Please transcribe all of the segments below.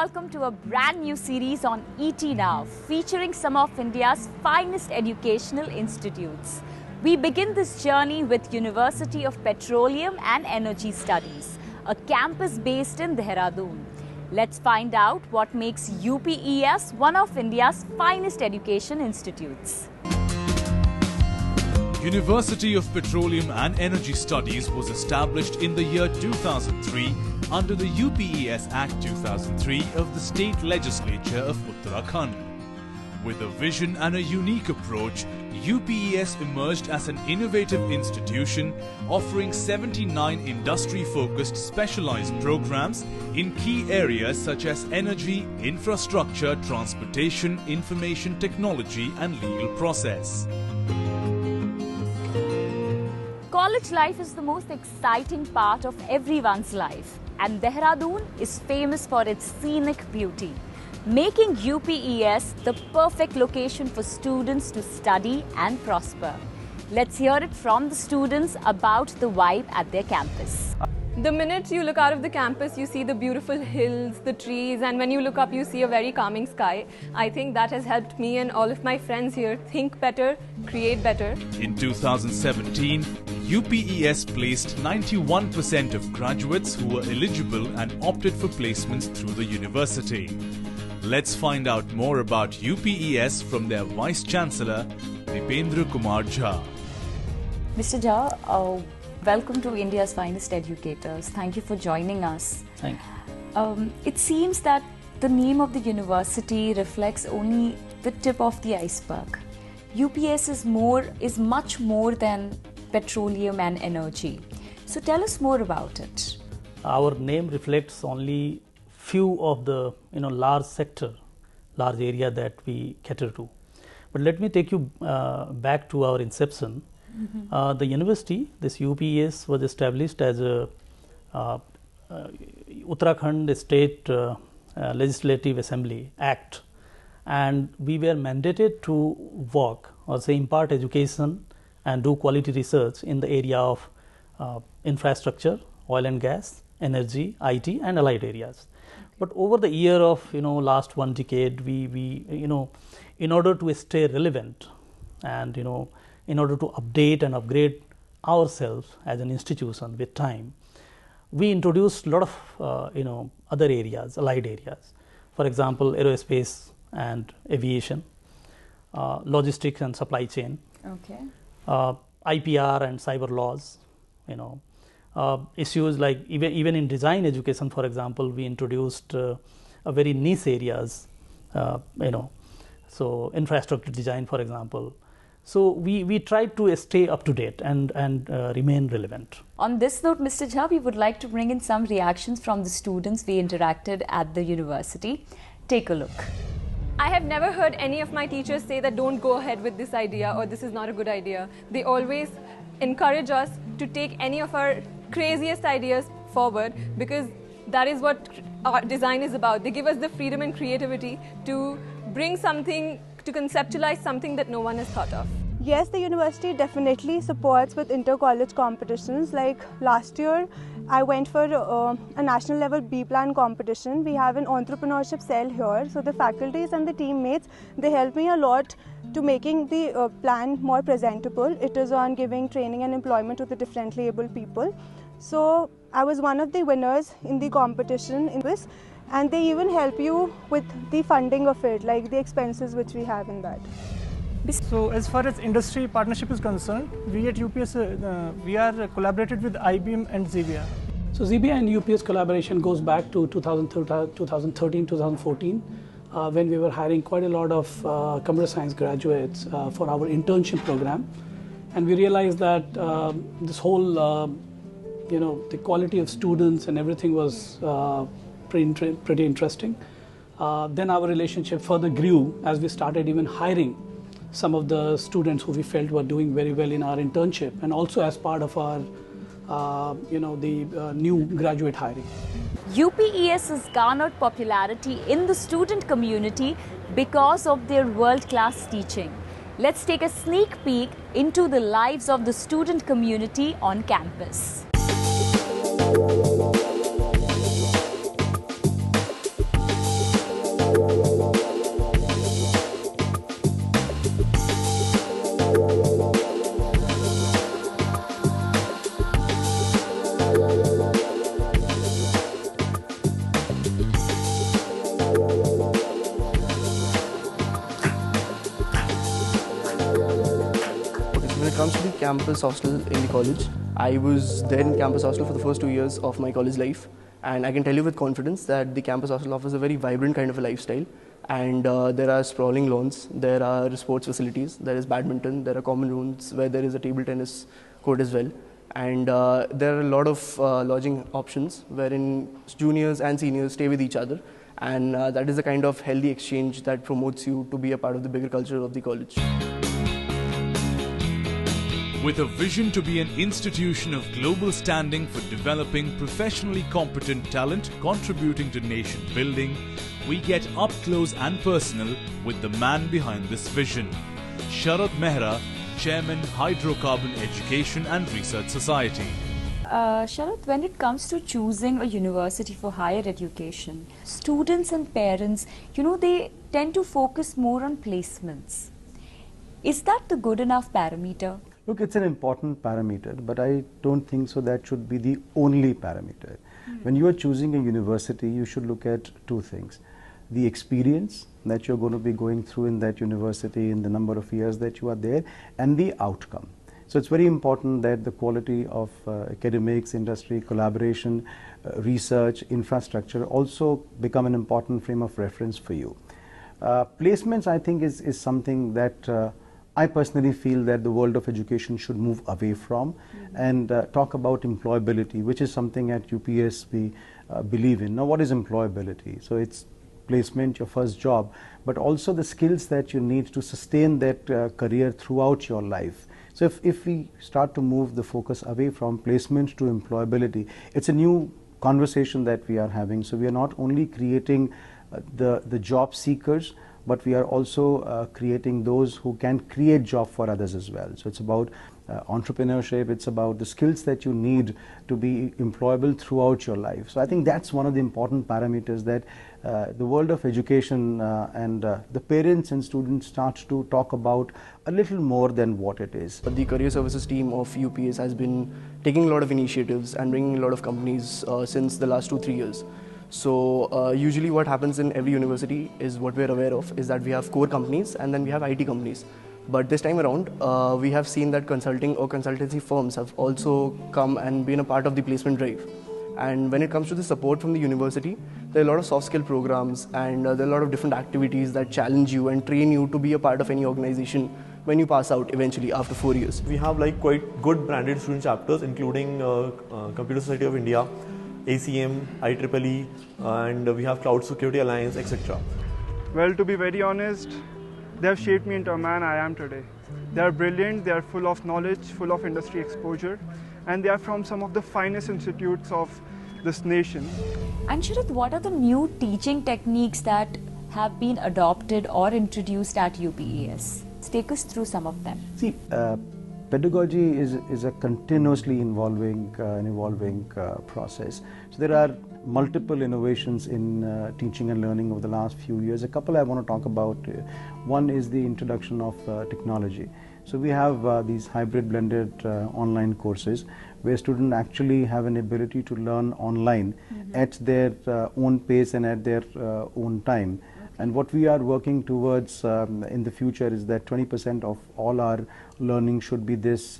welcome to a brand new series on ET Now, featuring some of India's finest educational institutes. We begin this journey with University of Petroleum and Energy Studies, a campus based in Dehradun. Let's find out what makes UPES one of India's finest education institutes. University of Petroleum and Energy Studies was established in the year 2003 under the UPES Act 2003 of the State Legislature of Uttarakhand. With a vision and a unique approach, UPES emerged as an innovative institution offering 79 industry-focused specialized programs in key areas such as energy, infrastructure, transportation, information technology and legal process. College life is the most exciting part of everyone's life, and Dehradun is famous for its scenic beauty, making UPES the perfect location for students to study and prosper. Let's hear it from the students about the vibe at their campus. The minute you look out of the campus, you see the beautiful hills, the trees, and when you look up, you see a very calming sky. I think that has helped me and all of my friends here think better, create better. In 2017, UPES placed 91% of graduates who were eligible and opted for placements through the university. Let's find out more about UPES from their Vice Chancellor, Dipendra Kumar Jha. Mr. Jha, welcome to India's finest educators. Thank you for joining us. Thank you. It seems that the name of the university reflects only the tip of the iceberg. UPS is much more than petroleum and energy. So tell us more about it. Our name reflects only few of the large area that we cater to. But let me take you back to our inception. The university, this UPES, was established as a Uttarakhand State Legislative Assembly Act, and we were mandated to work or say impart education and do quality research in the area of infrastructure, oil and gas, energy, IT and allied areas. But over the year of last one decade, we in order to stay relevant and in order to update and upgrade ourselves as an institution with time, we introduced a lot of other areas, allied areas. For example, aerospace and aviation, logistics and supply chain, IPR and cyber laws, issues like even in design education, for example, we introduced a very niche areas, so infrastructure design, for example. So we tried to stay up to date and remain relevant. On this note, Mr. Jha, we would like to bring in some reactions from the students we interacted at the university. Take a look. I have never heard any of my teachers say that don't go ahead with this idea or this is not a good idea. They always encourage us to take any of our craziest ideas forward, because that is what our design is about. They give us the freedom and creativity to bring something, to conceptualize something that no one has thought of. Yes, the university definitely supports with inter-college competitions. Like last year, I went for a national level B-plan competition. We have an entrepreneurship cell here. So the faculties and the teammates, they help me a lot to making the plan more presentable. It is on giving training and employment to the differently able people. So I was one of the winners in the competition in this. And they even help you with the funding of it, like the expenses which we have in that. So as far as industry partnership is concerned, we at UPS, we are collaborated with IBM and XEBIA. So XEBIA and UPS collaboration goes back to 2013, 2014, when we were hiring quite a lot of computer science graduates for our internship program. And we realized that this whole, the quality of students and everything was pretty interesting. Then our relationship further grew as we started even hiring some of the students who we felt were doing very well in our internship, and also as part of our new graduate hiring. UPES has garnered popularity in the student community because of their world-class teaching. Let's take a sneak peek into the lives of the student community on campus. it comes to the campus hostel in the college, I was there in campus hostel for the first 2 years of my college life, and I can tell you with confidence that the campus hostel offers a very vibrant kind of a lifestyle. And there are sprawling lawns, there are sports facilities, there is badminton, there are common rooms where there is a table tennis court as well. And there are a lot of lodging options wherein juniors and seniors stay with each other. And that is the kind of healthy exchange that promotes you to be a part of the bigger culture of the college. With a vision to be an institution of global standing for developing professionally competent talent contributing to nation building, we get up close and personal with the man behind this vision, Sharad Mehra, Chairman, Hydrocarbon Education and Research Society. Sharad, when it comes to choosing a university for higher education, students and parents, they tend to focus more on placements. Is that the good enough parameter? Look, it's an important parameter, but I don't think so that should be the only parameter. When you are choosing a university, you should look at two things. The experience that you're going to be going through in that university in the number of years that you are there, and the outcome. So it's very important that the quality of academics, industry, collaboration, research, infrastructure also become an important frame of reference for you. Placements, I think, is something that I personally feel that the world of education should move away from and talk about employability, which is something at UPS we believe in. Now, what is employability? So it's placement, your first job, but also the skills that you need to sustain that career throughout your life. So if we start to move the focus away from placement to employability, it's a new conversation that we are having. So we are not only creating the job seekers, but we are also creating those who can create job for others as well. So it's about entrepreneurship, it's about the skills that you need to be employable throughout your life. So I think that's one of the important parameters that the world of education and the parents and students start to talk about a little more than what it is. The career services team of UPS has been taking a lot of initiatives and bringing a lot of companies since the last 2-3 years. So usually what happens in every university is what we're aware of is that we have core companies and then we have IT companies. But this time around, we have seen that consulting or consultancy firms have also come and been a part of the placement drive. And when it comes to the support from the university, there are a lot of soft skill programs and there are a lot of different activities that challenge you and train you to be a part of any organization when you pass out eventually after 4 years. We have quite good branded student chapters, including Computer Society of India, ACM, IEEE, and we have Cloud Security Alliance, etc. Well, to be very honest, they have shaped me into a man I am today. They are brilliant, they are full of knowledge, full of industry exposure, and they are from some of the finest institutes of this nation. And Sharad, what are the new teaching techniques that have been adopted or introduced at UPES? Take us through some of them. See, pedagogy is a continuously evolving process. So there are multiple innovations in teaching and learning over the last few years. A couple I want to talk about. One is the introduction of technology. So we have these hybrid blended online courses where students actually have an ability to learn online at their own pace and at their own time. And what we are working towards in the future is that 20% of all our learning should be this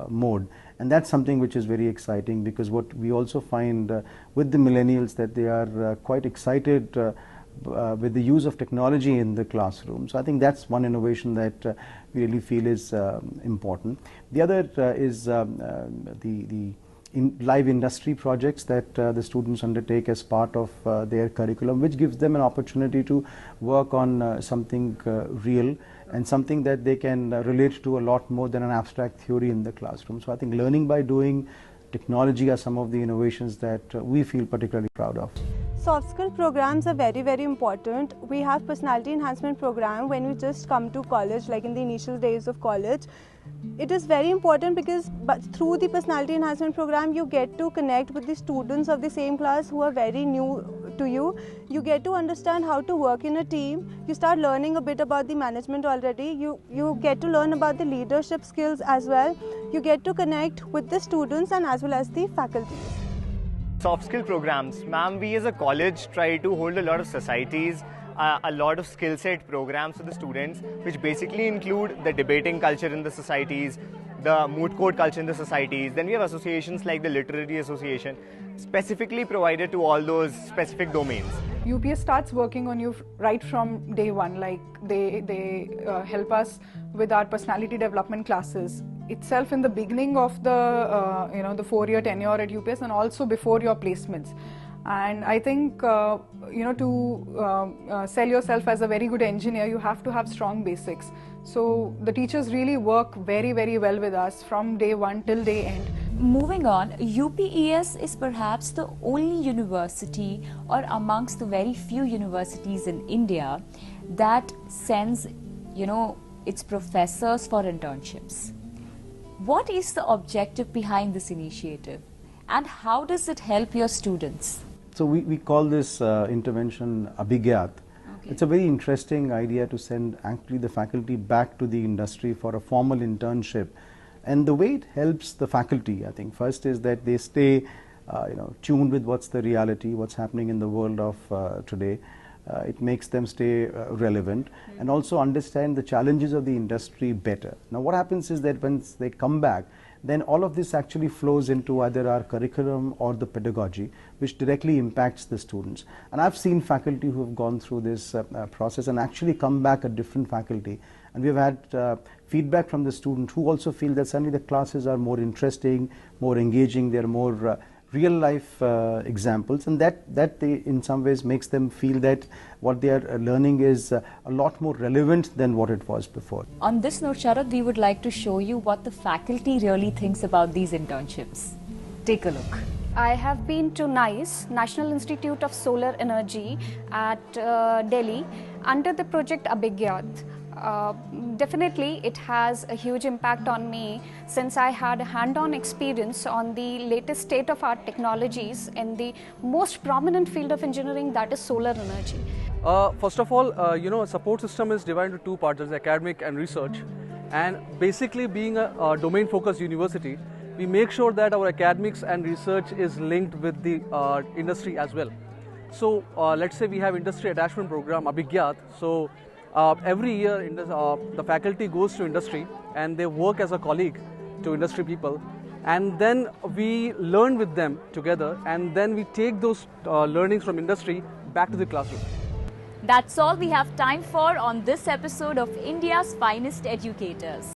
mode. And that's something which is very exciting, because what we also find with the millennials that they are quite excited with the use of technology in the classroom. So I think that's one innovation that we really feel is important. The other is the live industry projects that the students undertake as part of their curriculum, which gives them an opportunity to work on something real and something that they can relate to a lot more than an abstract theory in the classroom. So I think learning by doing, technology are some of the innovations that we feel particularly proud of. Soft skill programs are very, very important. We have personality enhancement program when you just come to college, like in the initial days of college. It is very important because through the personality enhancement program, you get to connect with the students of the same class who are very new to you. You get to understand how to work in a team. You start learning a bit about the management already. You get to learn about the leadership skills as well. You get to connect with the students and as well as the faculty. Soft skill programs. Ma'am, we as a college try to hold a lot of societies a lot of skill set programs for the students, which basically include the debating culture in the societies, the moot court culture in the societies. Then we have associations like the Literary Association, specifically provided to all those specific domains. UPS starts working on you right from day one. Like they help us with our personality development classes itself in the beginning of the the 4-year tenure at UPS, and also before your placements. And I think to sell yourself as a very good engineer, you have to have strong basics. So the teachers really work very, very well with us from day one till day end. Moving on, UPES is perhaps the only university, or amongst the very few universities in India, that sends, its professors for internships. What is the objective behind this initiative, and how does it help your students? So we call this intervention Abhigyat. Okay. It's a very interesting idea to send actually the faculty back to the industry for a formal internship. And the way it helps the faculty, I think, first is that they stay tuned with what's the reality, what's happening in the world of today. It makes them stay relevant and also understand the challenges of the industry better. Now what happens is that once they come back, then all of this actually flows into either our curriculum or the pedagogy, which directly impacts the students. And I've seen faculty who have gone through this process and actually come back a different faculty. And we've had feedback from the student who also feel that suddenly the classes are more interesting, more engaging, they're more real life examples, and that they in some ways makes them feel that what they are learning is a lot more relevant than what it was before. On this note, Sharad, we would like to show you what the faculty really thinks about these internships. Take a look. I have been to NICE, National Institute of Solar Energy at Delhi, under the project Abhigyat. Definitely it has a huge impact on me, since I had a hand-on experience on the latest state-of-art technologies in the most prominent field of engineering, that is solar energy. First of all, a support system is divided into two parts, there's academic and research. And basically, being a domain-focused university, we make sure that our academics and research is linked with the industry as well. So let's say we have industry attachment program, Abhigyat. So every year the faculty goes to industry and they work as a colleague to industry people, and then we learn with them together, and then we take those learnings from industry back to the classroom. That's all we have time for on this episode of India's Finest Educators.